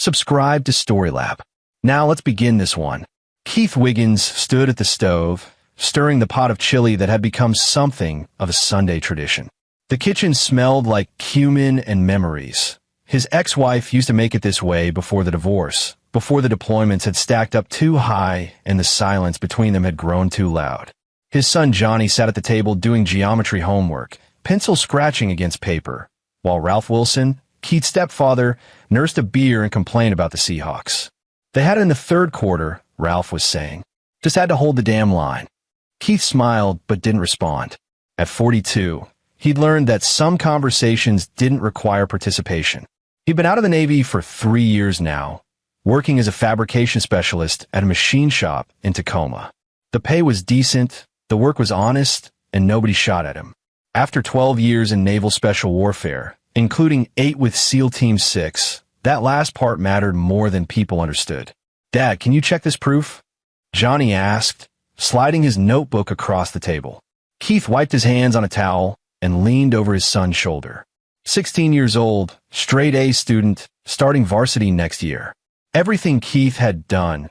subscribe to Storylab. Now let's begin this one. Keith Wiggins stood at the stove, stirring the pot of chili that had become something of a Sunday tradition. The kitchen smelled like cumin and memories. His ex-wife used to make it this way before the divorce, before the deployments had stacked up too high and the silence between them had grown too loud. His son Johnny sat at the table doing geometry homework, pencil scratching against paper, while Ralph Wilson, Keith's stepfather, nursed a beer and complained about the Seahawks. They had it in the third quarter, Ralph was saying. Just had to hold the damn line. Keith smiled but didn't respond. At 42, he'd learned that some conversations didn't require participation. He'd been out of the Navy for 3 years now, working as a fabrication specialist at a machine shop in Tacoma. The pay was decent, the work was honest, and nobody shot at him. After 12 years in naval special warfare, including 8 with SEAL Team 6, that last part mattered more than people understood. "Dad, can you check this proof?" Johnny asked, sliding his notebook across the table. Keith wiped his hands on a towel and leaned over his son's shoulder. 16 years old, straight A student, starting varsity next year. Everything Keith had done,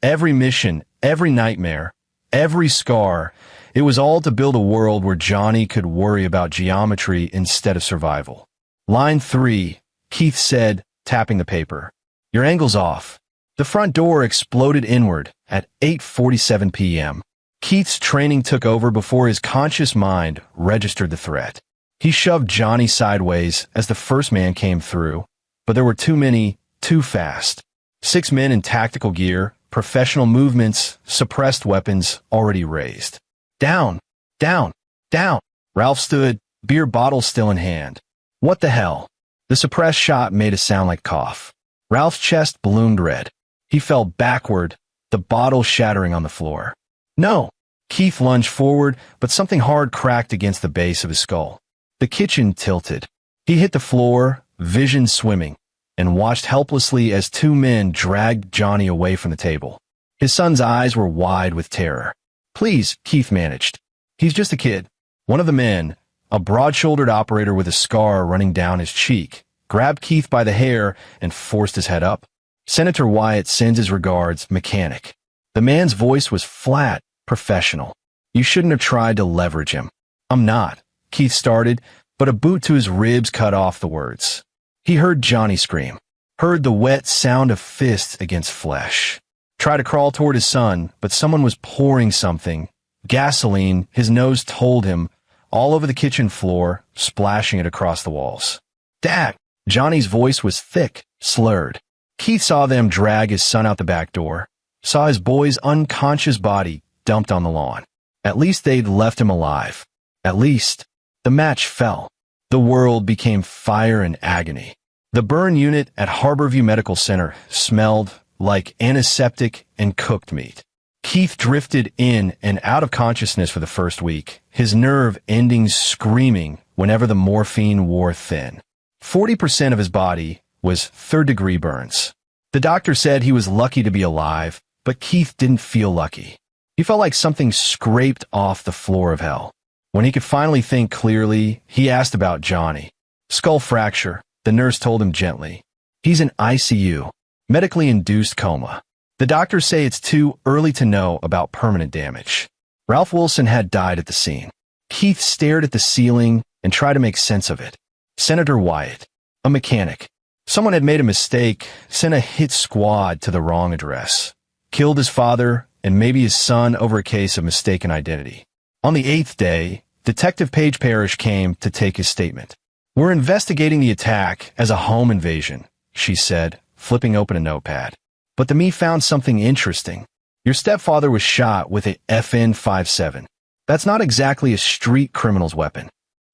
every mission, every nightmare, every scar, it was all to build a world where Johnny could worry about geometry instead of survival. "Line 3, Keith said, tapping the paper. "Your angle's off." The front door exploded inward at 8:47 p.m. Keith's training took over before his conscious mind registered the threat. He shoved Johnny sideways as the first man came through, but there were too many, too fast. 6 men in tactical gear, professional movements, suppressed weapons already raised. "Down, down, down." Ralph stood, beer bottle still in hand. "What the hell?" The suppressed shot made a sound like cough. Ralph's chest ballooned red. He fell backward, the bottle shattering on the floor. "No!" Keith lunged forward, but something hard cracked against the base of his skull. The kitchen tilted. He hit the floor, vision swimming, and watched helplessly as 2 men dragged Johnny away from the table. His son's eyes were wide with terror. "Please," Keith managed. "He's just a kid." One of the men, a broad-shouldered operator with a scar running down his cheek, grabbed Keith by the hair and forced his head up. "Senator Wyatt sends his regards, mechanic." The man's voice was flat, professional. "You shouldn't have tried to leverage him." "I'm not," Keith started, but a boot to his ribs cut off the words. He heard Johnny scream, heard the wet sound of fists against flesh. Tried to crawl toward his son, but someone was pouring something, gasoline, his nose told him, all over the kitchen floor, splashing it across the walls. "Dad!" Johnny's voice was thick, slurred. Keith saw them drag his son out the back door, saw his boy's unconscious body dumped on the lawn. At least they'd left him alive. At least. The match fell. The world became fire and agony. The burn unit at Harborview Medical Center smelled like antiseptic and cooked meat. Keith drifted in and out of consciousness for the first week, his nerve endings screaming whenever the morphine wore thin. 40% of his body was third-degree burns. The doctor said he was lucky to be alive, but Keith didn't feel lucky. He felt like something scraped off the floor of hell. When he could finally think clearly, he asked about Johnny. "Skull fracture," the nurse told him gently. "He's in ICU, medically induced coma. The doctors say it's too early to know about permanent damage." Ralph Wilson had died at the scene. Keith stared at the ceiling and tried to make sense of it. Senator Wyatt, a mechanic. Someone had made a mistake, sent a hit squad to the wrong address, killed his father and maybe his son over a case of mistaken identity. On the 8th day, Detective Paige Parrish came to take his statement. "We're investigating the attack as a home invasion," she said, flipping open a notepad. "But the me found something interesting. Your stepfather was shot with a FN-57. That's not exactly a street criminal's weapon."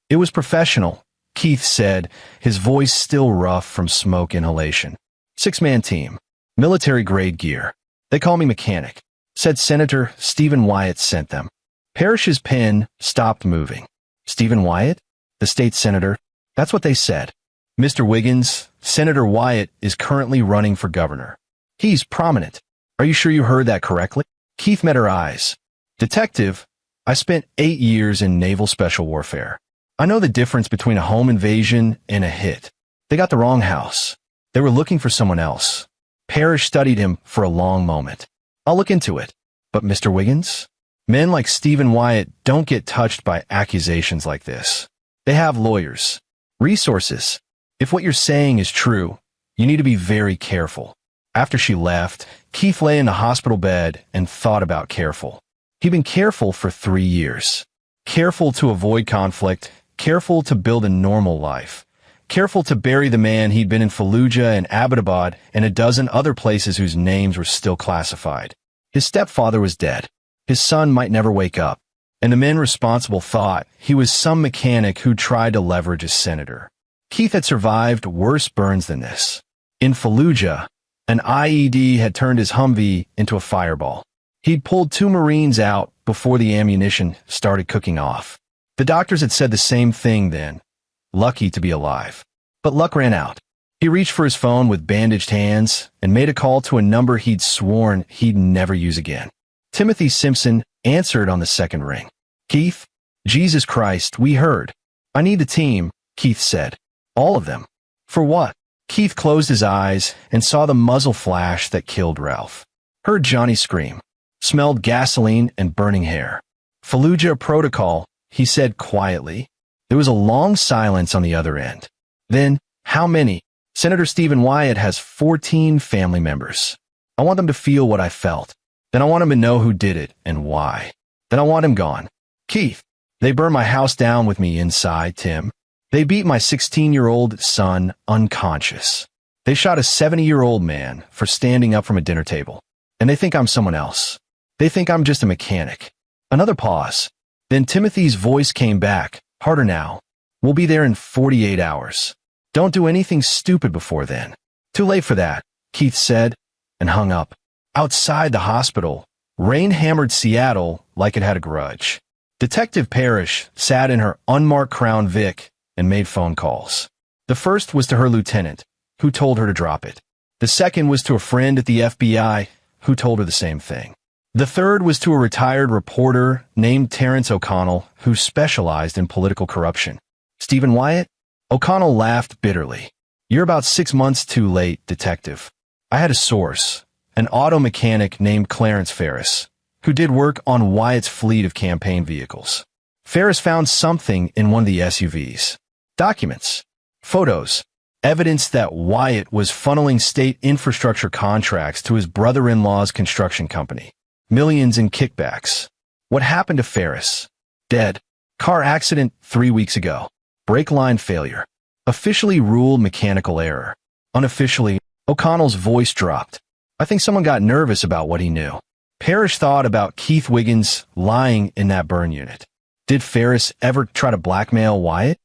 "It was professional," Keith said, his voice still rough from smoke inhalation. 6-man team. Military-grade gear. They call me mechanic," said Senator Stephen Wyatt sent them. Parrish's pen stopped moving. "Stephen Wyatt? The state senator?" "That's what they said. Mr. Wiggins, Senator Wyatt is currently running for governor. He's prominent. Are you sure you heard that correctly?" Keith met her eyes. "Detective, I spent 8 years in naval special warfare. I know the difference between a home invasion and a hit. They got the wrong house. They were looking for someone else. Parrish studied him for a long moment. I'll look into it. But Mr. Wiggins? Men like Stephen Wyatt don't get touched by accusations like this. They have lawyers. Resources. If what you're saying is true, you need to be very careful. After she left, Keith lay in the hospital bed and thought about careful. He'd been careful for 3 years. Careful to avoid conflict, careful to build a normal life, careful to bury the man he'd been in Fallujah and Abbottabad and a dozen other places whose names were still classified. His stepfather was dead. His son might never wake up, and the men responsible thought he was some mechanic who tried to leverage a senator. Keith had survived worse burns than this. In Fallujah, an IED had turned his Humvee into a fireball. He'd pulled 2 Marines out before the ammunition started cooking off. The doctors had said the same thing then. Lucky to be alive. But luck ran out. He reached for his phone with bandaged hands and made a call to a number he'd sworn he'd never use again. Timothy Simpson answered on the second ring. Keith? Jesus Christ, we heard. I need the team, Keith said. All of them. For what? Keith closed his eyes and saw the muzzle flash that killed Ralph. Heard Johnny scream. Smelled gasoline and burning hair. Fallujah protocol, he said quietly. There was a long silence on the other end. Then, how many? Senator Stephen Wyatt has 14 family members. I want them to feel what I felt. Then I want him to know who did it and why. Then I want him gone. Keith, they burned my house down with me inside, Tim. They beat my 16-year-old son unconscious. They shot a 70-year-old man for standing up from a dinner table. And they think I'm someone else. They think I'm just a mechanic. Another pause. Then Timothy's voice came back, harder now. We'll be there in 48 hours. Don't do anything stupid before then. Too late for that, Keith said, and hung up. Outside the hospital, rain hammered Seattle like it had a grudge. Detective Parrish sat in her unmarked Crown Vic and made phone calls. The first was to her lieutenant, who told her to drop it. The second was to a friend at the FBI, who told her the same thing. The third was to a retired reporter named Terrence O'Connell, who specialized in political corruption. Stephen Wyatt? O'Connell laughed bitterly. You're about 6 months too late, detective. I had a source, an auto mechanic named Clarence Ferris, who did work on Wyatt's fleet of campaign vehicles. Ferris found something in one of the SUVs. Documents, photos, evidence that Wyatt was funneling state infrastructure contracts to his brother-in-law's construction company. Millions in kickbacks. What happened to Ferris? Dead. Car accident 3 weeks ago. Brake line failure. Officially ruled mechanical error. Unofficially, O'Connell's voice dropped. I think someone got nervous about what he knew. Parrish thought about Keith Wiggins lying in that burn unit. Did Ferris ever try to blackmail Wyatt?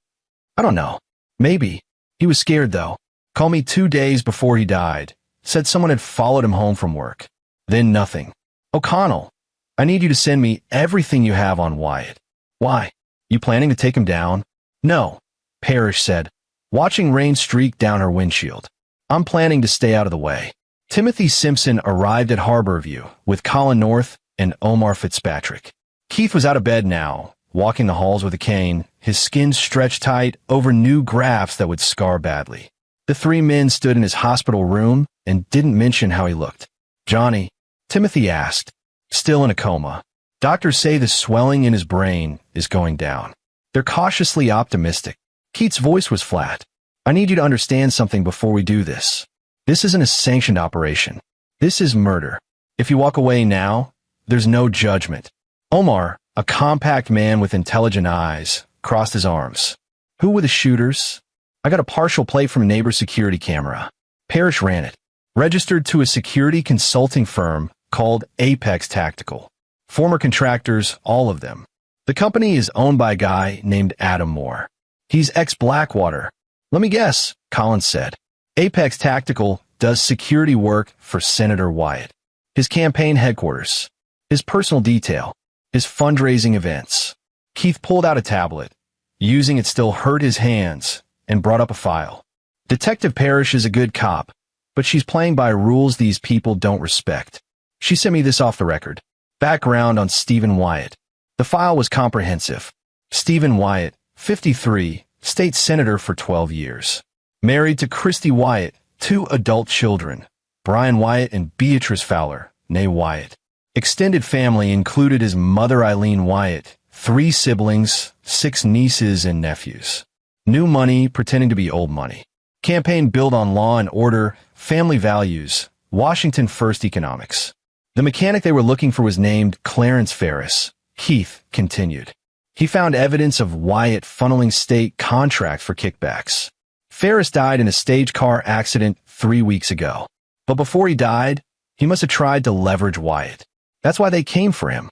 I don't know. Maybe. He was scared, though. Called me 2 days before he died. Said someone had followed him home from work. Then nothing. O'Connell, I need you to send me everything you have on Wyatt. Why? You planning to take him down? No, Parrish said, watching rain streak down her windshield. I'm planning to stay out of the way. Timothy Simpson arrived at Harborview with Colin North and Omar Fitzpatrick. Keith was out of bed now, walking the halls with a cane, his skin stretched tight over new grafts that would scar badly. The 3 men stood in his hospital room and didn't mention how he looked. Johnny, Timothy asked, still in a coma. Doctors say the swelling in his brain is going down. They're cautiously optimistic. Keith's voice was flat. I need you to understand something before we do this. This isn't a sanctioned operation. This is murder. If you walk away now, there's no judgment. Omar, a compact man with intelligent eyes, crossed his arms. Who were the shooters? I got a partial play from a neighbor's security camera. Parrish ran it. Registered to a security consulting firm called Apex Tactical. Former contractors, all of them. The company is owned by a guy named Adam Moore. He's ex-Blackwater. Let me guess, Collins said. Apex Tactical does security work for Senator Wyatt. His campaign headquarters. His personal detail. His fundraising events. Keith pulled out a tablet. Using it still hurt his hands, and brought up a file. Detective Parrish is a good cop, but she's playing by rules these people don't respect. She sent me this off the record. Background on Stephen Wyatt. The file was comprehensive. Stephen Wyatt, 53, state senator for 12 years. Married to Christy Wyatt, 2 adult children, Brian Wyatt and Beatrice Fowler, née Wyatt. Extended family included his mother Eileen Wyatt, 3 siblings, 6 nieces and nephews. New money pretending to be old money. Campaign built on law and order, family values, Washington First economics. The mechanic they were looking for was named Clarence Ferris. Keith continued. He found evidence of Wyatt funneling state contracts for kickbacks. Ferris died in a stage car accident 3 weeks ago. But before he died, he must have tried to leverage Wyatt. That's why they came for him.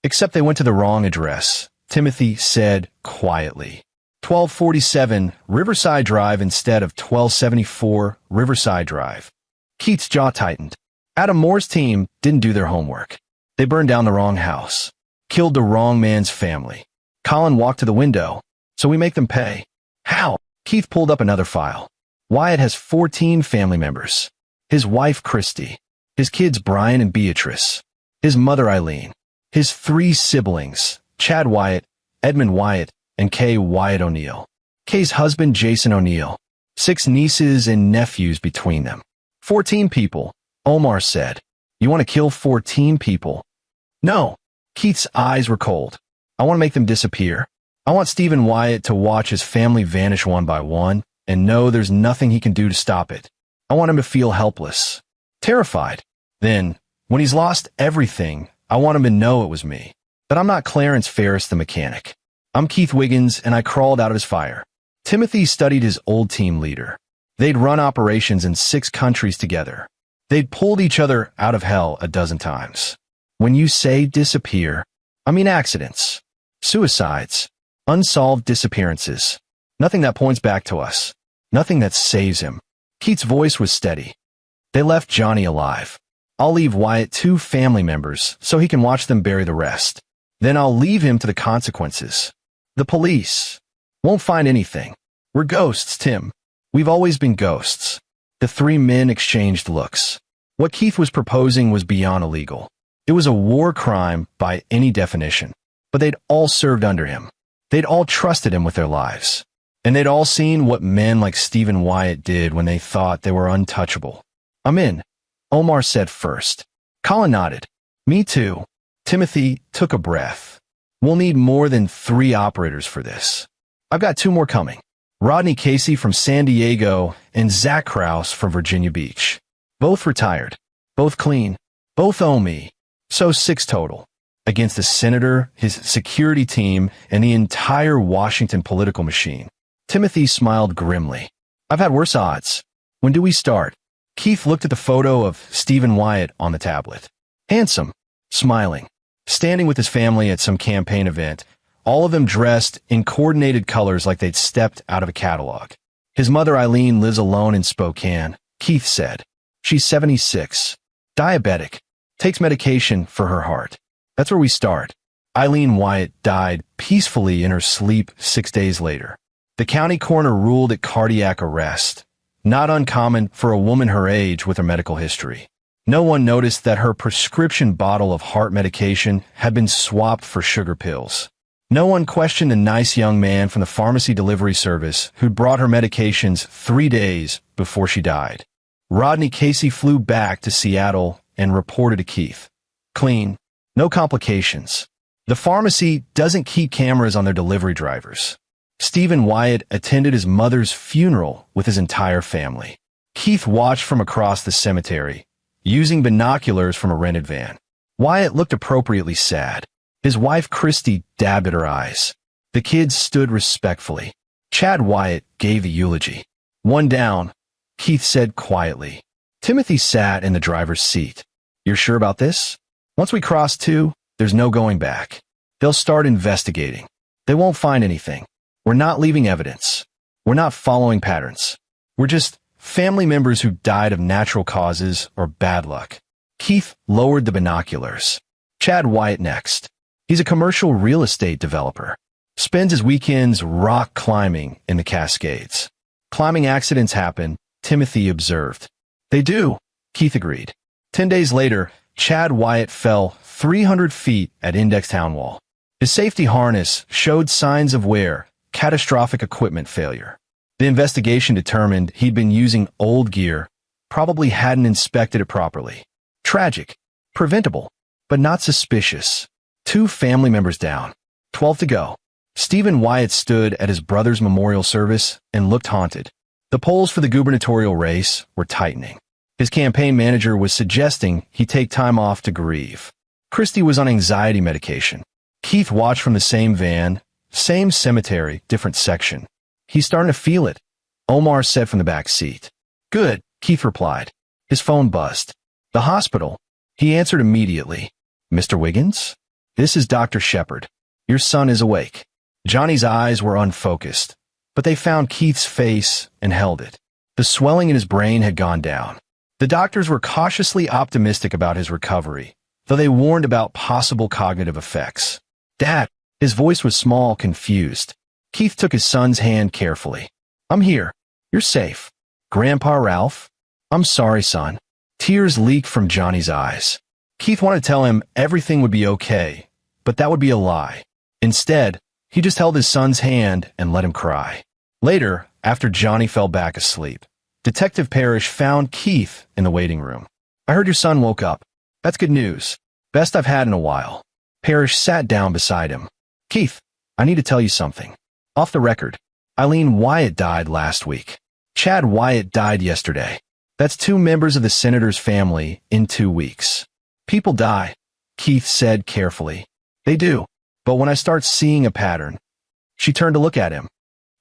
Except they went to the wrong address, Timothy said quietly. 1247 Riverside Drive instead of 1274 Riverside Drive. Keith's jaw tightened. Adam Moore's team didn't do their homework. They burned down the wrong house. Killed the wrong man's family. Colin walked to the window, so we make them pay. How? Keith pulled up another file. Wyatt has 14 family members. His wife, Christy. His kids, Brian and Beatrice. His mother, Eileen. His 3 siblings, Chad Wyatt, Edmund Wyatt, and Kay Wyatt O'Neill. Kay's husband, Jason O'Neill. 6 nieces and nephews between them. 14 people, Omar said. You want to kill 14 people? No. Keith's eyes were cold. I want to make them disappear. I want Stephen Wyatt to watch his family vanish one by one and know there's nothing he can do to stop it. I want him to feel helpless, terrified. Then, when he's lost everything, I want him to know it was me. But I'm not Clarence Ferris the mechanic. I'm Keith Wiggins, and I crawled out of his fire. Timothy studied his old team leader. They'd run operations in 6 countries together. They'd pulled each other out of hell a dozen times. When you say disappear, I mean accidents, suicides, unsolved disappearances. Nothing that points back to us. Nothing that saves him. Keith's voice was steady. They left Johnny alive. I'll leave Wyatt 2 family members so he can watch them bury the rest. Then I'll leave him to the consequences. The police won't find anything. We're ghosts, Tim. We've always been ghosts. The 3 men exchanged looks. What Keith was proposing was beyond illegal. It was a war crime by any definition. But they'd all served under him. They'd all trusted him with their lives. And they'd all seen what men like Stephen Wyatt did when they thought they were untouchable. I'm in, Omar said first. Colin nodded. Me too. Timothy took a breath. We'll need more than 3 operators for this. I've got 2 more coming. Rodney Casey from San Diego and Zach Krause from Virginia Beach. Both retired. Both clean. Both owe me. So 6 total. Against the senator, his security team, and the entire Washington political machine. Timothy smiled grimly. I've had worse odds. When do we start? Keith looked at the photo of Stephen Wyatt on the tablet. Handsome. Smiling. Standing with his family at some campaign event, all of them dressed in coordinated colors like they'd stepped out of a catalog. His mother Eileen lives alone in Spokane, Keith said. She's 76. Diabetic. Takes medication for her heart. That's where we start. Eileen Wyatt died peacefully in her sleep 6 days later. The county coroner ruled it cardiac arrest. Not uncommon for a woman her age with a medical history. No one noticed that her prescription bottle of heart medication had been swapped for sugar pills. No one questioned the nice young man from the pharmacy delivery service who'd brought her medications 3 days before she died. Rodney Casey flew back to Seattle and reported to Keith. Clean. No complications. The pharmacy doesn't keep cameras on their delivery drivers. Stephen Wyatt attended his mother's funeral with his entire family. Keith watched from across the cemetery, using binoculars from a rented van. Wyatt looked appropriately sad. His wife Christy dabbed at her eyes. The kids stood respectfully. Chad Wyatt gave the eulogy. One down, Keith said quietly. Timothy sat in the driver's seat. You're sure about this? Once we cross 2, there's no going back. They'll start investigating. They won't find anything. We're not leaving evidence. We're not following patterns. We're just family members who died of natural causes or bad luck. Keith lowered the binoculars. Chad Wyatt next. He's a commercial real estate developer. Spends his weekends rock climbing in the Cascades. Climbing accidents happen, Timothy observed. They do, Keith agreed. 10 days later, Chad Wyatt fell 300 feet at Index Town Wall. His safety harness showed signs of wear, catastrophic equipment failure. The investigation determined he'd been using old gear probably hadn't inspected it properly. Tragic. Preventable. But not suspicious. 2 family members down. 12 to go. Stephen Wyatt stood at his brother's memorial service and looked haunted. The polls for the gubernatorial race were tightening. His campaign manager was suggesting he take time off to grieve. Christy was on anxiety medication. Keith watched from the same van, same cemetery, different section. He's starting to feel it, Omar said from the back seat. Good, Keith replied. His phone buzzed. The hospital. He answered immediately. Mr. Wiggins? This is Dr. Shepard. Your son is awake. Johnny's eyes were unfocused, but they found Keith's face and held it. The swelling in his brain had gone down. The doctors were cautiously optimistic about his recovery, though they warned about possible cognitive effects. Dad, his voice was small, confused. Keith took his son's hand carefully. I'm here. You're safe. Grandpa Ralph? I'm sorry, son. Tears leaked from Johnny's eyes. Keith wanted to tell him everything would be okay, but that would be a lie. Instead, he just held his son's hand and let him cry. Later, after Johnny fell back asleep, Detective Parrish found Keith in the waiting room. I heard your son woke up. That's good news. Best I've had in a while. Parrish sat down beside him. Keith, I need to tell you something. Off the record, Eileen Wyatt died last week. Chad Wyatt died yesterday. That's 2 members of the senator's family in 2 weeks. People die, Keith said carefully. They do. But when I start seeing a pattern. She turned to look at him.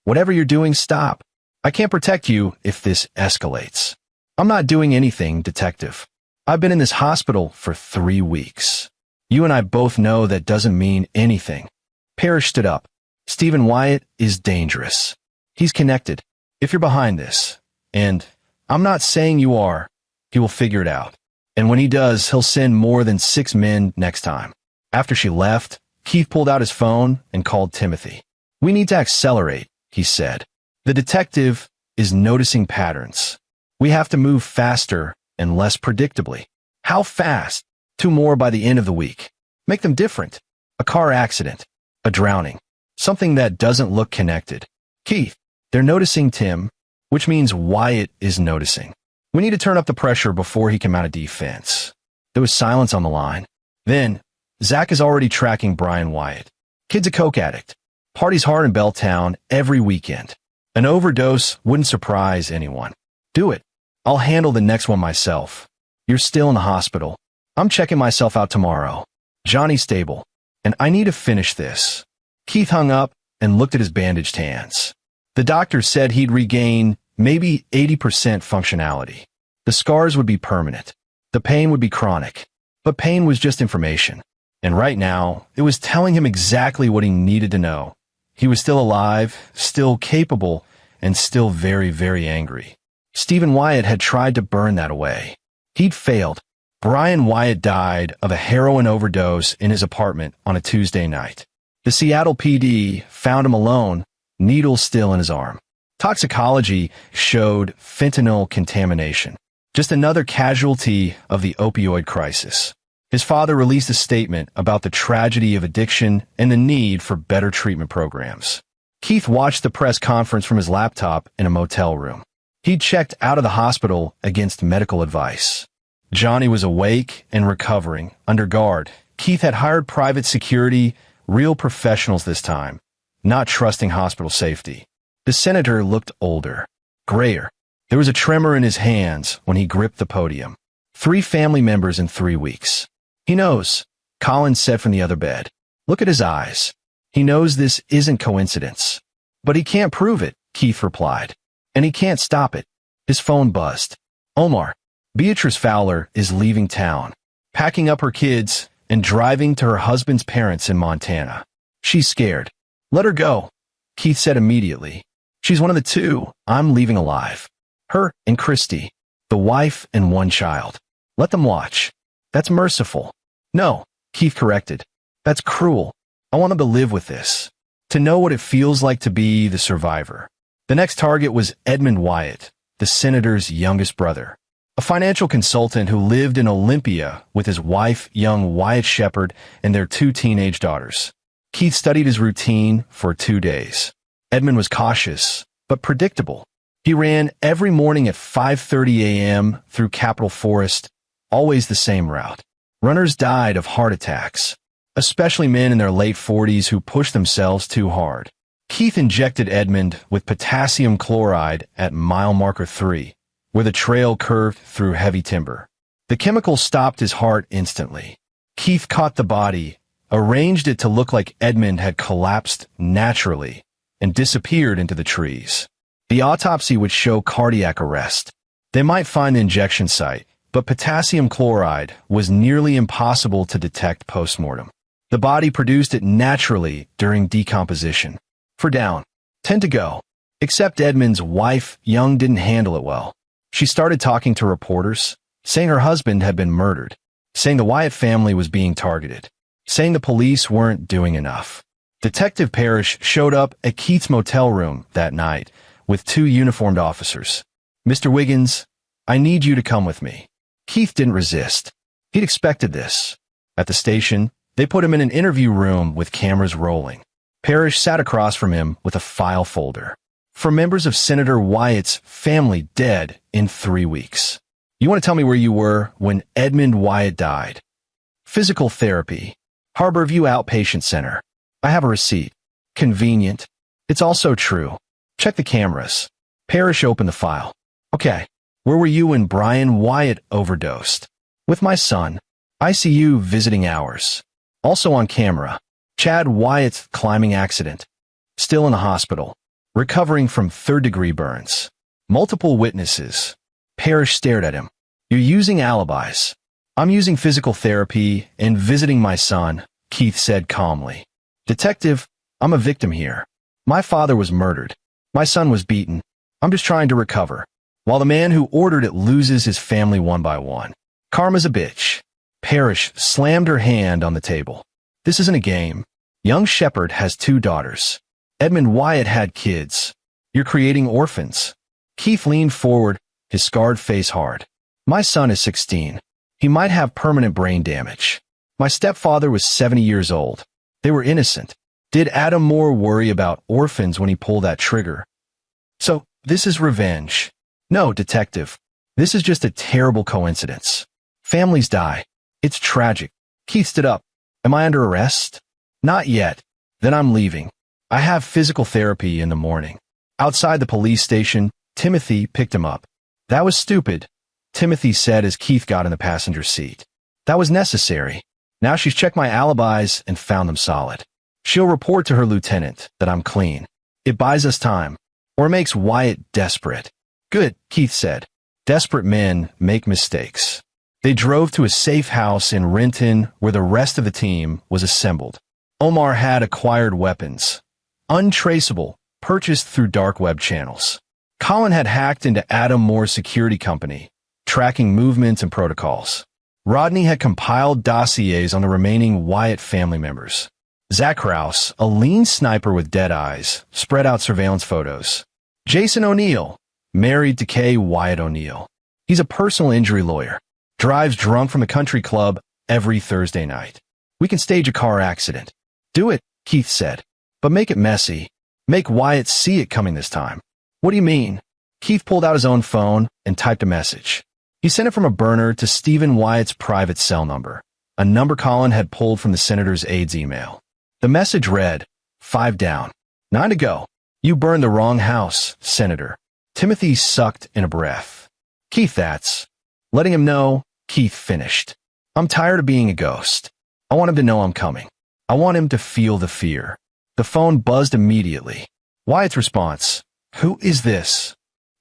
Whatever you're doing, stop. I can't protect you if this escalates. I'm not doing anything, Detective. I've been in this hospital for 3 weeks. You and I both know that doesn't mean anything. Parrish stood up. Stephen Wyatt is dangerous. He's connected. If you're behind this, and I'm not saying you are, he will figure it out. And when he does, he'll send more than 6 men next time. After she left, Keith pulled out his phone and called Timothy. We need to accelerate, he said. The detective is noticing patterns. We have to move faster and less predictably. How fast? 2 more by the end of the week. Make them different. A car accident. A drowning. Something that doesn't look connected. Keith, they're noticing Tim, which means Wyatt is noticing. We need to turn up the pressure before he can mount a defense. There was silence on the line. Then, Zach is already tracking Brian Wyatt. Kid's a coke addict. Parties hard in Belltown every weekend. An overdose wouldn't surprise anyone. Do it. I'll handle the next one myself. You're still in the hospital. I'm checking myself out tomorrow. Johnny's stable. And I need to finish this. Keith hung up and looked at his bandaged hands. The doctor said he'd regain maybe 80% functionality. The scars would be permanent. The pain would be chronic. But pain was just information. And right now, it was telling him exactly what he needed to know. He was still alive, still capable, and still very, very angry. Stephen Wyatt had tried to burn that away. He'd failed. Brian Wyatt died of a heroin overdose in his apartment on a Tuesday night. The Seattle PD found him alone, needle still in his arm. Toxicology showed fentanyl contamination. Just another casualty of the opioid crisis. His father released a statement about the tragedy of addiction and the need for better treatment programs. Keith watched the press conference from his laptop in a motel room. He'd checked out of the hospital against medical advice. Johnny was awake and recovering, under guard. Keith had hired private security, real professionals this time, not trusting hospital safety. The senator looked older, grayer. There was a tremor in his hands when he gripped the podium. 3 family members in 3 weeks. He knows, Collins said from the other bed. Look at his eyes. He knows this isn't coincidence. But he can't prove it, Keith replied. And he can't stop it. His phone buzzed. Omar, Beatrice Fowler is leaving town, packing up her kids and driving to her husband's parents in Montana. She's scared. Let her go, Keith said immediately. She's one of the 2 I'm leaving alive. Her and Christy, the wife and 1 child. Let them watch. That's merciful. No, Keith corrected. That's cruel. I want them to live with this. To know what it feels like to be the survivor. The next target was Edmund Wyatt, the senator's youngest brother. A financial consultant who lived in Olympia with his wife, young Wyatt Shepard, and their 2 teenage daughters. Keith studied his routine for 2 days. Edmund was cautious, but predictable. He ran every morning at 5:30 a.m. through Capitol Forest, always the same route. Runners died of heart attacks, especially men in their late 40s who pushed themselves too hard. Keith injected Edmund with potassium chloride at mile marker 3, where the trail curved through heavy timber. The chemical stopped his heart instantly. Keith caught the body, arranged it to look like Edmund had collapsed naturally, and disappeared into the trees. The autopsy would show cardiac arrest. They might find the injection site, but potassium chloride was nearly impossible to detect post-mortem. The body produced it naturally during decomposition. For down, 10 to go. Except Edmund's wife, Young, didn't handle it well. She started talking to reporters, saying her husband had been murdered, saying the Wyatt family was being targeted, saying the police weren't doing enough. Detective Parrish showed up at Keith's motel room that night with 2 uniformed officers. "Mr. Wiggins, I need you to come with me." Keith didn't resist. He'd expected this. At the station, they put him in an interview room with cameras rolling. Parrish sat across from him with a file folder. "For members of Senator Wyatt's family dead in 3 weeks. You want to tell me where you were when Edmund Wyatt died?" "Physical therapy. Harborview Outpatient Center. I have a receipt." "Convenient. It's also true. Check the cameras." Parrish opened the file. "Okay. Where were you when Brian Wyatt overdosed?" "With my son. ICU visiting hours. Also on camera. Chad Wyatt's climbing accident. Still in the hospital. Recovering from 3rd-degree burns. Multiple witnesses." Parrish stared at him. "You're using alibis." "I'm using physical therapy and visiting my son," Keith said calmly. "Detective, I'm a victim here. My father was murdered. My son was beaten. I'm just trying to recover, while the man who ordered it loses his family one by one. Karma's a bitch." Parrish slammed her hand on the table. "This isn't a game. Young Shepherd has 2 daughters. Edmund Wyatt had kids. You're creating orphans." Keith leaned forward, his scarred face hard. "My son is 16. He might have permanent brain damage. My stepfather was 70 years old. They were innocent. Did Adam Moore worry about orphans when he pulled that trigger?" "So, this is revenge." "No, detective. This is just a terrible coincidence. Families die. It's tragic." Keith stood up. "Am I under arrest?" "Not yet. Then I'm leaving. I have physical therapy in the morning." Outside the police station, Timothy picked him up. "That was stupid," Timothy said as Keith got in the passenger seat. "That was necessary. Now she's checked my alibis and found them solid. She'll report to her lieutenant that I'm clean. It buys us time, or makes Wyatt desperate." "Good," Keith said. "Desperate men make mistakes." They drove to a safe house in Renton where the rest of the team was assembled. Omar had acquired weapons, untraceable, purchased through dark web channels. Colin had hacked into Adam Moore's security company, tracking movements and protocols. Rodney had compiled dossiers on the remaining Wyatt family members. Zach Rouse, a lean sniper with dead eyes, spread out surveillance photos. Jason O'Neill, married to Kay Wyatt O'Neill. He's a personal injury lawyer. Drives drunk from the country club every Thursday night. "We can stage a car accident." "Do it," Keith said. "But make it messy. Make Wyatt see it coming this time." "What do you mean?" Keith pulled out his own phone and typed a message. He sent it from a burner to Stephen Wyatt's private cell number, a number Colin had pulled from the senator's aide's email. The message read, "5 down. 9 to go. You burned the wrong house, Senator." Timothy sucked in a breath. "Keith, that's..." Letting him know, Keith finished. "I'm tired of being a ghost. I want him to know I'm coming. I want him to feel the fear." The phone buzzed immediately. Wyatt's response, "Who is this?"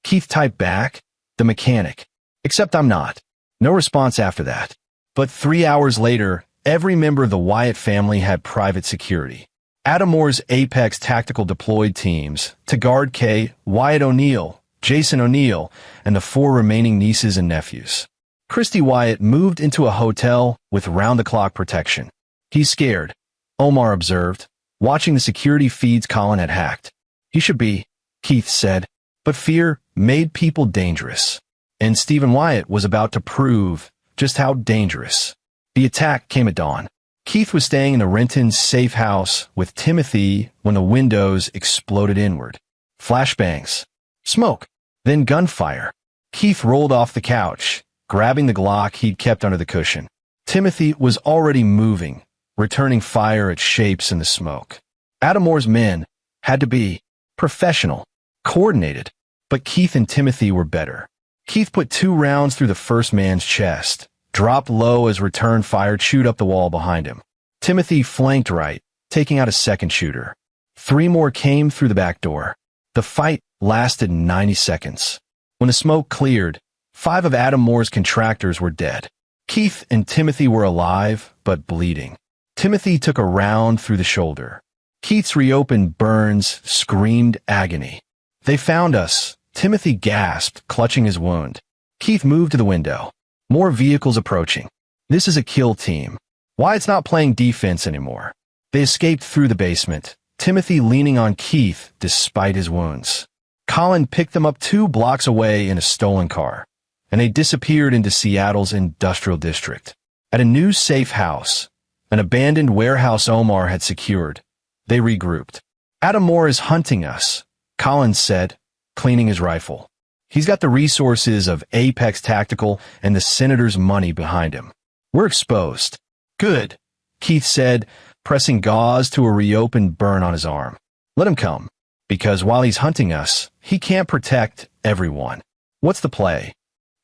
Keith typed back, "The mechanic. Except I'm not." No response after that. But 3 hours later, every member of the Wyatt family had private security. Adam Moore's Apex Tactical deployed teams to guard Kay, Wyatt O'Neill, Jason O'Neill, and the 4 remaining nieces and nephews. Christy Wyatt moved into a hotel with round-the-clock protection. "He's scared," Omar observed, watching the security feeds Colin had hacked. "He should be," Keith said, but fear made people dangerous. And Stephen Wyatt was about to prove just how dangerous. The attack came at dawn. Keith was staying in the Renton's safe house with Timothy when the windows exploded inward. Flashbangs. Smoke. Then gunfire. Keith rolled off the couch, grabbing the Glock he'd kept under the cushion. Timothy was already moving, returning fire at shapes in the smoke. Adam Moore's men had to be professional, coordinated, but Keith and Timothy were better. Keith put 2 rounds through the first man's chest, dropped low as return fire chewed up the wall behind him. Timothy flanked right, taking out a second shooter. 3 more came through the back door. The fight lasted 90 seconds. When the smoke cleared, 5 of Adam Moore's contractors were dead. Keith and Timothy were alive, but bleeding. Timothy took a round through the shoulder. Keith's reopened burns screamed agony. "They found us," Timothy gasped, clutching his wound. Keith moved to the window. More vehicles approaching. This is a kill team. Wyatt's not playing defense anymore. They escaped through the basement, Timothy leaning on Keith despite his wounds. Colin picked them up 2 blocks away in a stolen car, and they disappeared into Seattle's industrial district. At a new safe house, an abandoned warehouse Omar had secured, they regrouped. "Adam Moore is hunting us," Colin said, cleaning his rifle. "He's got the resources of Apex Tactical and the senator's money behind him. We're exposed." "Good," Keith said, pressing gauze to a reopened burn on his arm. "Let him come, because while he's hunting us, he can't protect everyone." "What's the play?"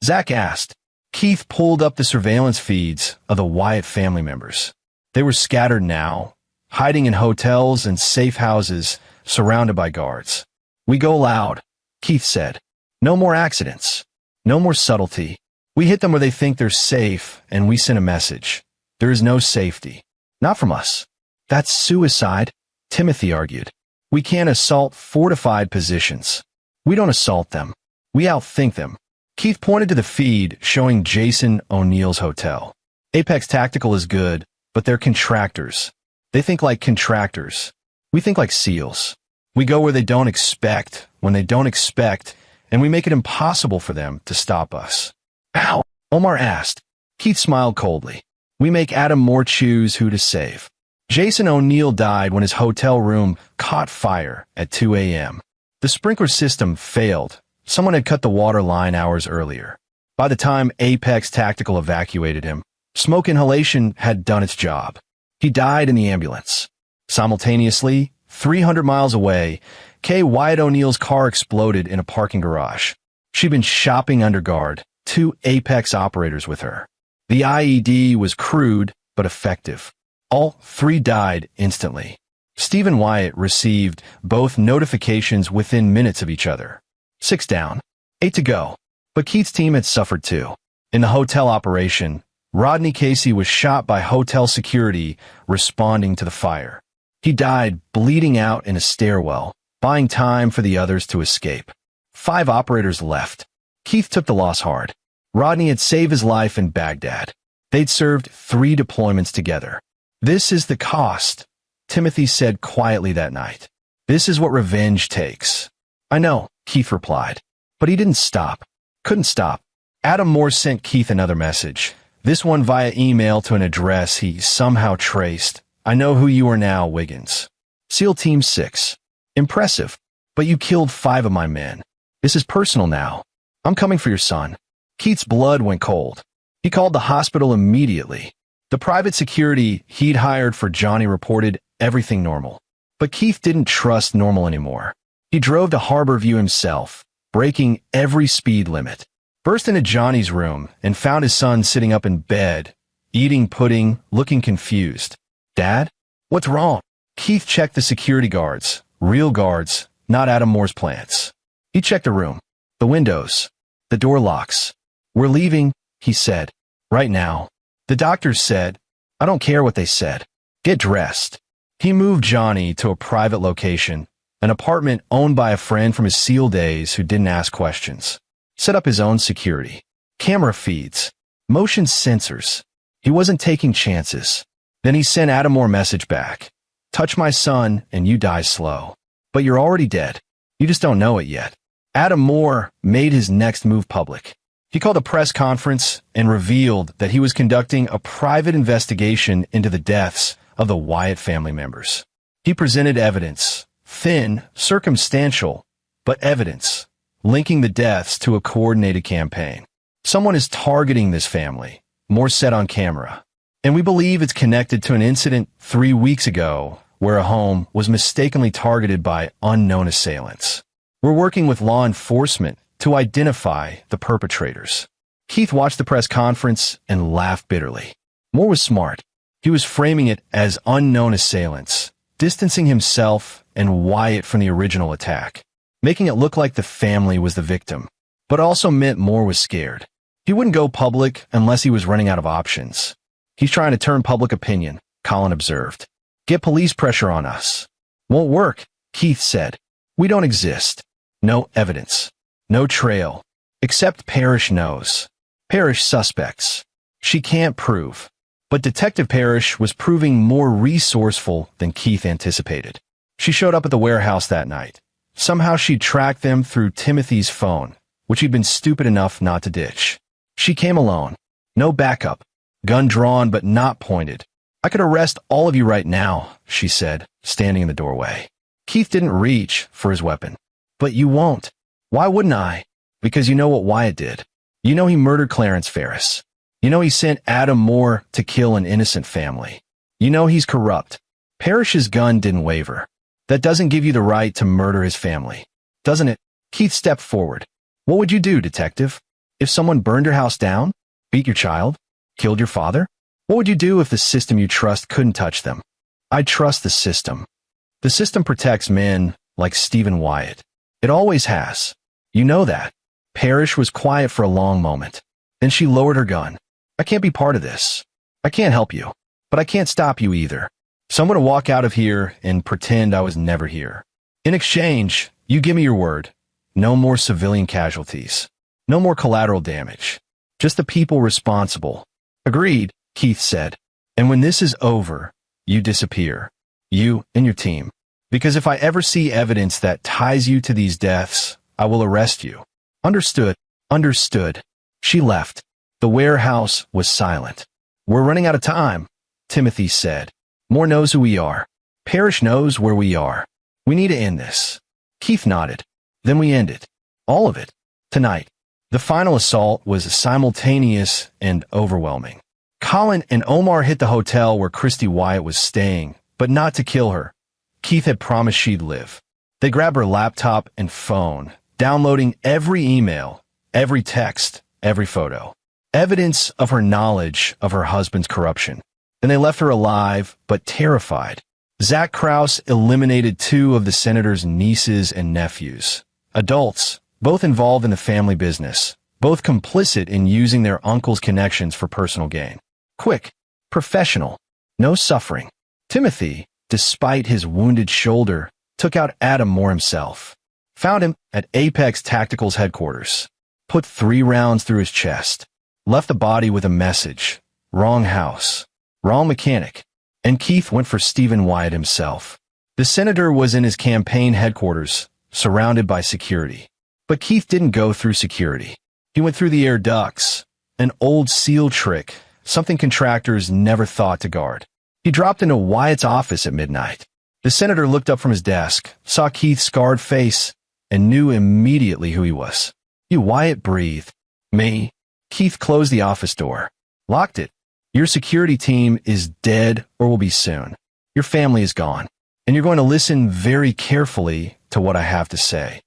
Zach asked. Keith pulled up the surveillance feeds of the Wyatt family members. They were scattered now, hiding in hotels and safe houses surrounded by guards. "We go loud," Keith said. "No more accidents. No more subtlety. We hit them where they think they're safe, and we send a message. There is no safety. Not from us." "That's suicide," Timothy argued. "We can't assault fortified positions. We don't assault them. We outthink them." Keith pointed to the feed showing Jason O'Neill's hotel. "Apex Tactical is good, but they're contractors. They think like contractors. We think like SEALs. We go where they don't expect, when they don't expect, and we make it impossible for them to stop us." "Ow?" Omar asked. Keith smiled coldly. "We make Adam Moore choose who to save." Jason O'Neill died when his hotel room caught fire at 2 a.m. The sprinkler system failed. Someone had cut the water line hours earlier. By the time Apex Tactical evacuated him, smoke inhalation had done its job. He died in the ambulance. Simultaneously, 300 miles away, Kay Wyatt O'Neill's car exploded in a parking garage. She'd been shopping under guard, 2 Apex operators with her. The IED was crude but effective. All 3 died instantly. Stephen Wyatt received both notifications within minutes of each other. 6 down, 8 to go. But Keith's team had suffered too. In the hotel operation, Rodney Casey was shot by hotel security responding to the fire. He died bleeding out in a stairwell, buying time for the others to escape. 5 operators left. Keith took the loss hard. Rodney had saved his life in Baghdad. They'd served 3 deployments together. "This is the cost," Timothy said quietly that night. "This is what revenge takes." "I know," Keith replied. But he didn't stop. Couldn't stop. Adam Moore sent Keith another message, this one via email to an address he somehow traced. "I know who you are now, Wiggins. SEAL Team 6. Impressive. But you killed 5 of my men. This is personal now. I'm coming for your son." Keith's blood went cold. He called the hospital immediately. The private security he'd hired for Johnny reported everything normal. But Keith didn't trust normal anymore. He drove to Harborview himself, breaking every speed limit. Burst into Johnny's room and found his son sitting up in bed, eating pudding, looking confused. "Dad? What's wrong?" Keith checked the security guards, real guards, not Adam Moore's plants. He checked the room, the windows, the door locks. "We're leaving," he said. "Right now." The doctors said, "I don't care what they said. Get dressed." He moved Johnny to a private location, an apartment owned by a friend from his SEAL days who didn't ask questions. Set up his own security. Camera feeds. Motion sensors. He wasn't taking chances. Then he sent Adam Moore a message back. "Touch my son and you die slow. But you're already dead. You just don't know it yet." Adam Moore made his next move public. He called a press conference and revealed that he was conducting a private investigation into the deaths of the Wyatt family members. He presented evidence, thin, circumstantial, but evidence, linking the deaths to a coordinated campaign. Someone is targeting this family, Moore said on camera. And we believe it's connected to an incident 3 weeks ago where a home was mistakenly targeted by unknown assailants. We're working with law enforcement to identify the perpetrators. Keith watched the press conference and laughed bitterly. Moore was smart. He was framing it as unknown assailants, distancing himself and Wyatt from the original attack, making it look like the family was the victim, but also meant Moore was scared. He wouldn't go public unless he was running out of options. He's trying to turn public opinion, Colin observed. Get police pressure on us. Won't work, Keith said. We don't exist. No evidence. No trail. Except Parrish knows. Parrish suspects. She can't prove. But Detective Parrish was proving more resourceful than Keith anticipated. She showed up at the warehouse that night. Somehow she'd tracked them through Timothy's phone, which he'd been stupid enough not to ditch. She came alone. No backup. Gun drawn but not pointed. I could arrest all of you right now, she said, standing in the doorway. Keith didn't reach for his weapon. But you won't. Why wouldn't I? Because you know what Wyatt did. You know he murdered Clarence Ferris. You know he sent Adam Moore to kill an innocent family. You know he's corrupt. Parrish's gun didn't waver. That doesn't give you the right to murder his family, doesn't it? Keith stepped forward. What would you do, detective? If someone burned your house down? Beat your child? Killed your father? What would you do if the system you trust couldn't touch them? I trust the system. The system protects men like Stephen Wyatt. It always has. You know that. Parrish was quiet for a long moment. Then she lowered her gun. I can't be part of this. I can't help you. But I can't stop you either. So I'm going to walk out of here and pretend I was never here. In exchange, you give me your word. No more civilian casualties. No more collateral damage. Just the people responsible. Agreed, Keith said. And when this is over, you disappear. You and your team. Because if I ever see evidence that ties you to these deaths, I will arrest you. Understood. Understood. She left. The warehouse was silent. We're running out of time, Timothy said. Moore knows who we are. Parrish knows where we are. We need to end this. Keith nodded. Then we end it. All of it. Tonight. The final assault was simultaneous and overwhelming. Colin and Omar hit the hotel where Christy Wyatt was staying, but not to kill her. Keith had promised she'd live. They grabbed her laptop and phone, downloading every email, every text, every photo. Evidence of her knowledge of her husband's corruption. And they left her alive, but terrified. Zach Krause eliminated 2 of the senator's nieces and nephews. Adults, both involved in the family business, both complicit in using their uncle's connections for personal gain. Quick, professional, no suffering. Timothy, despite his wounded shoulder, took out Adam Moore himself. Found him at Apex Tactical's headquarters. Put 3 rounds through his chest. Left the body with a message. Wrong house. Wrong mechanic. And Keith went for Stephen Wyatt himself. The senator was in his campaign headquarters, surrounded by security. But Keith didn't go through security. He went through the air ducts, an old SEAL trick, something contractors never thought to guard. He dropped into Wyatt's office at midnight. The senator looked up from his desk, saw Keith's scarred face, and knew immediately who he was. You, Wyatt breathed. Me? Keith closed the office door. Locked it. Your security team is dead or will be soon. Your family is gone. And you're going to listen very carefully to what I have to say.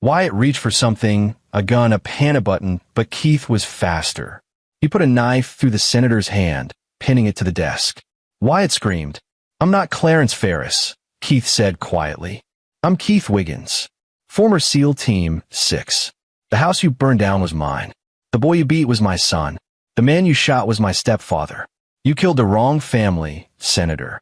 Wyatt reached for something, a gun, a panic button, but Keith was faster. He put a knife through the senator's hand, pinning it to the desk. Wyatt screamed. I'm not Clarence Ferris, Keith said quietly. I'm Keith Wiggins. Former SEAL Team 6. The house you burned down was mine. The boy you beat was my son. The man you shot was my stepfather. You killed the wrong family, Senator.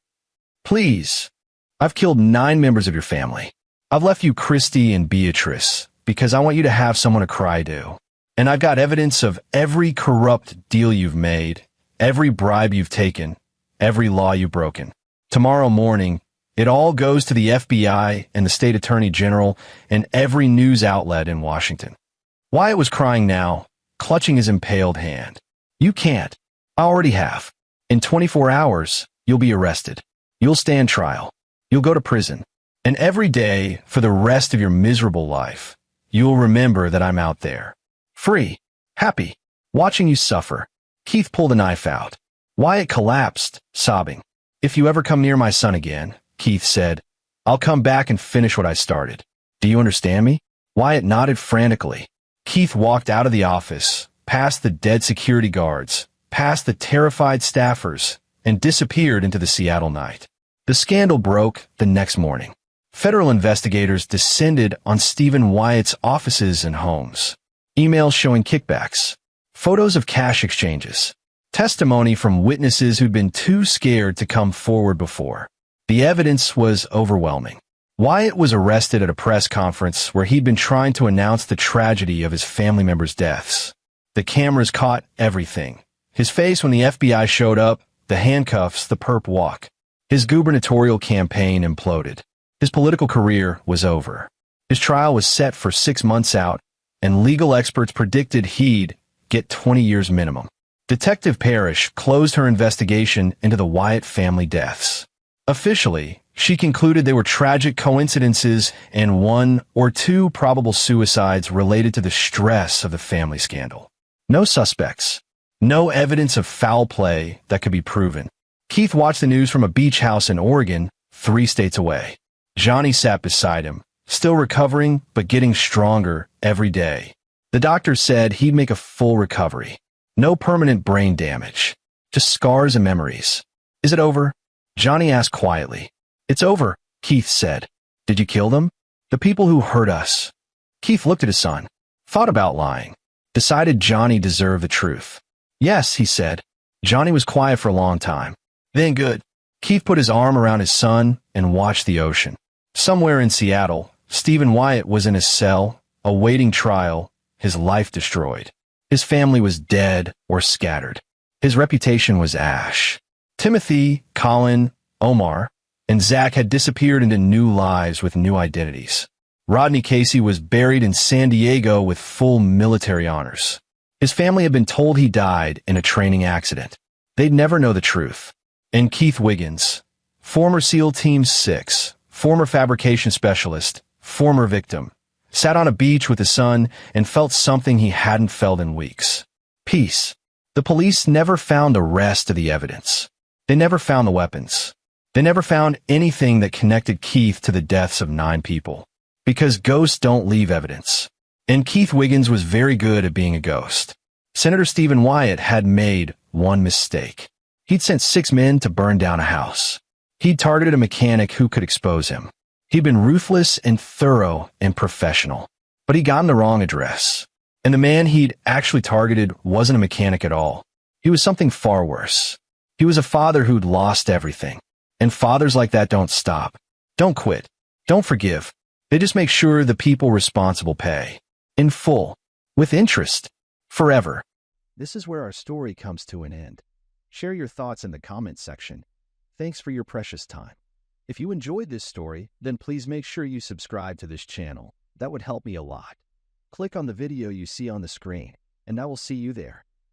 Please. I've killed 9 members of your family. I've left you Christy and Beatrice because I want you to have someone to cry to. And I've got evidence of every corrupt deal you've made, every bribe you've taken, every law you've broken. Tomorrow morning, it all goes to the FBI and the state attorney general and every news outlet in Washington. Wyatt was crying now, clutching his impaled hand. You can't. I already have. In 24 hours, you'll be arrested. You'll stand trial. You'll go to prison. And every day, for the rest of your miserable life, you'll remember that I'm out there. Free. Happy. Watching you suffer. Keith pulled a knife out. Wyatt collapsed, sobbing. If you ever come near my son again, Keith said, I'll come back and finish what I started. Do you understand me? Wyatt nodded frantically. Keith walked out of the office, past the dead security guards, past the terrified staffers, and disappeared into the Seattle night. The scandal broke the next morning. Federal investigators descended on Stephen Wyatt's offices and homes. Emails showing kickbacks, photos of cash exchanges, testimony from witnesses who'd been too scared to come forward before. The evidence was overwhelming. Wyatt was arrested at a press conference where he'd been trying to announce the tragedy of his family members' deaths. The cameras caught everything. His face when the FBI showed up, the handcuffs, the perp walk. His gubernatorial campaign imploded. His political career was over. His trial was set for 6 months out, and legal experts predicted he'd get 20 years minimum. Detective Parrish closed her investigation into the Wyatt family deaths. Officially, she concluded they were tragic coincidences and 1 or 2 probable suicides related to the stress of the family scandal. No suspects. No evidence of foul play that could be proven. Keith watched the news from a beach house in Oregon, 3 states away. Johnny sat beside him, still recovering but getting stronger every day. The doctor said he'd make a full recovery. No permanent brain damage. Just scars and memories. Is it over? Johnny asked quietly. It's over, Keith said. Did you kill them? The people who hurt us. Keith looked at his son, thought about lying, decided Johnny deserved the truth. Yes, he said. Johnny was quiet for a long time. Then good. Keith put his arm around his son and watched the ocean. Somewhere in Seattle, Stephen Wyatt was in his cell, awaiting trial, his life destroyed. His family was dead or scattered. His reputation was ash. Timothy, Colin, Omar, and Zach had disappeared into new lives with new identities. Rodney Casey was buried in San Diego with full military honors. His family had been told he died in a training accident. They'd never know the truth. And Keith Wiggins, former SEAL Team 6, former fabrication specialist, former victim, sat on a beach with his son and felt something he hadn't felt in weeks. Peace. The police never found the rest of the evidence. They never found the weapons. They never found anything that connected Keith to the deaths of 9 people. Because ghosts don't leave evidence. And Keith Wiggins was very good at being a ghost. Senator Stephen Wyatt had made one mistake. He'd sent 6 men to burn down a house. He'd targeted a mechanic who could expose him. He'd been ruthless and thorough and professional. But he'd gotten the wrong address. And the man he'd actually targeted wasn't a mechanic at all. He was something far worse. He was a father who'd lost everything. And fathers like that don't stop. Don't quit. Don't forgive. They just make sure the people responsible pay. In full. With interest. Forever. This is where our story comes to an end. Share your thoughts in the comments section. Thanks for your precious time. If you enjoyed this story, then please make sure you subscribe to this channel. That would help me a lot. Click on the video you see on the screen, and I will see you there.